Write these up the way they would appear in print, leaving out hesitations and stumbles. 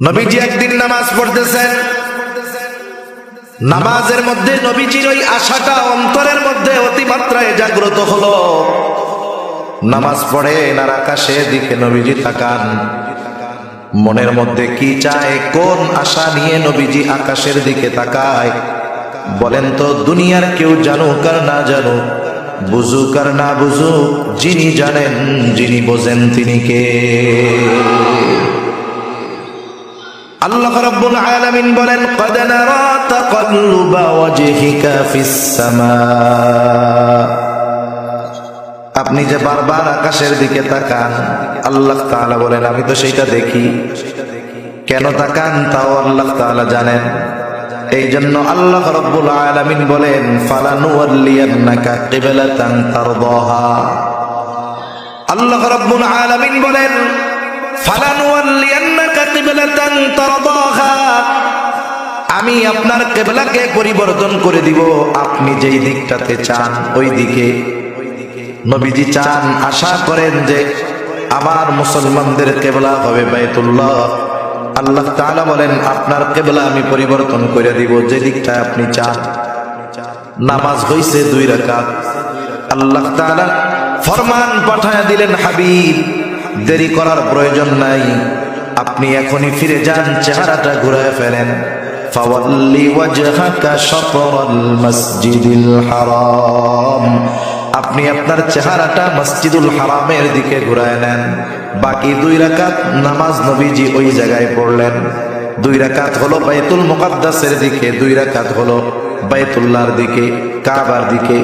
নবীজি একদিন নামাজ পড়তেছেন, নামাজের মধ্যে নবীজির ওই আশাটা অন্তরের মধ্যে অতিমাত্রায় জাগ্রত হলো। নামাজ পড়েন আর আকাশের দিকে নবীজি তাকান, মনের মধ্যে কি চায়, কোন আশা নিয়ে নবীজি আকাশের দিকে তাকায় বলেন তো? দুনিয়ার কেউ জানুক আর না জানুক, বুঝুক আর না বুঝুক, যিনি জানেন যিনি বোঝেন তিনি কে? আল্লাহ রাব্বুল আলামিন বলেন, ক্বাদ নারা তাকাল্লুবা ওয়াজহিকা ফিস সামা। আপনি যে বারবার আকাশের দিকে তাকান, আল্লাহ তাআলা বলেন আমি তো সেইটা দেখি। কেন তাকান তাও আল্লাহ তাআলা জানেন। এই জন্য আল্লাহ রাব্বুল আলামিন বলেন, ফালানুওয়াল্লিয়ান্নাকা কিবলাতান তারদাহা। আল্লাহ রাব্বুল আলামিন বলেন, ফালানুওয়াল্লিয়ান্নাকা কিবলাতান তারদাহা, আমি আপনার কিবলাকে পরিবর্তন করে দিব আপনি যেই দিকটাতে চান ওই দিকে। নবীজি চান, আশা করেন যে আমার মুসলমানদের কিবলা হবে বাইতুল্লাহ। আল্লাহ তাআলা বলেন, আপনার কিবলা আমি পরিবর্তন করে দিব যে দিকটা আপনি চান। নামাজ হইছে 2 রাকাত। আল্লাহ তাআলা ফরমান পাঠায়া দিলেন, হাবিব দেরি করার প্রয়োজন নাই, আপনি এখনই ফিরে যান, চেহারাটা ঘুরায় ফেলেন। ফাওয়াল্লি ওয়াজহাকা শাতরাল মাসজিদিল হারাম, আপনি আপনার চেহারাটা মসজিদুল হারামের দিকে ঘুরায় নেন। বাকি 2 রাকাত নামাজ নবীজি ওই জায়গায় পড়লেন। 2 রাকাত হলো বাইতুল মুকাদ্দাসের দিকে, 2 রাকাত হলো বাইতুল্লাহর দিকে, কাবার দিকে।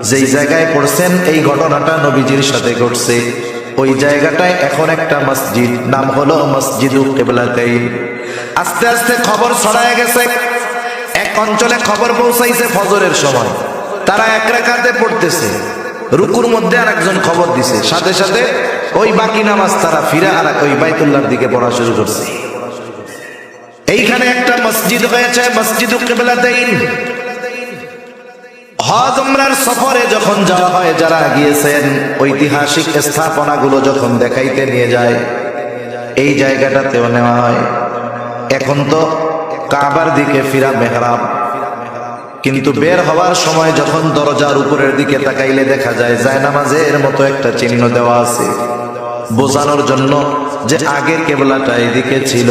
যেই জায়গায় পড়ছেন এই ঘটনাটা নবীজির সাথে ঘটছে, ওই জায়গাটায় এখন একটা মসজিদ, নাম হলো মসজিদুল কিবলাতাইন। আস্তে আস্তে খবর ছড়ায় গেছে, এক অঞ্চলে খবর পৌঁছাইছে ফজরের সময় তারা 1 রাকাতে পড়তেছে, রুকুর মধ্যে আরেকজন খবর দিছে, সাথে সাথে ওই বাকি নামাজ তারা ফিরে আর ওই বাইতুল্লাহর দিকে পড়া শুরু করছে। এইখানে একটা মসজিদ হয়েছে, মসজিদুল কিবলাতাইন। হজ উমরার সফরে যখন যাওয়া হয়, যারা গিয়েছেন ঐতিহাসিক স্থাপনাগুলো যখন দেখাইতে নিয়ে যায়, এই জায়গাটাতেও নেওয়া হয়। এখন তো কাবার দিকে ফিরা মেহরাব, কিন্তু বের হওয়ার সময় যখন দরজার উপরের দিকে তাকাইলে দেখা যায় জায়নামাজের মতো একটা চিহ্ন দেওয়া আছে, বোঝানোর জন্য যে আগে কিবলাটা এদিকে ছিল।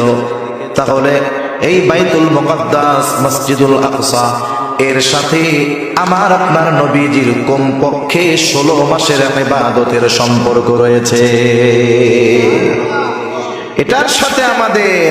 তাহলে এই বাইতুল মুকাদ্দাস মসজিদুল আকসা এর সাথে আমার আপনার নবীজির কমপক্ষে 16 মাসের ইবাদতের সম্পর্ক রয়েছে। এটার সাথে আমাদের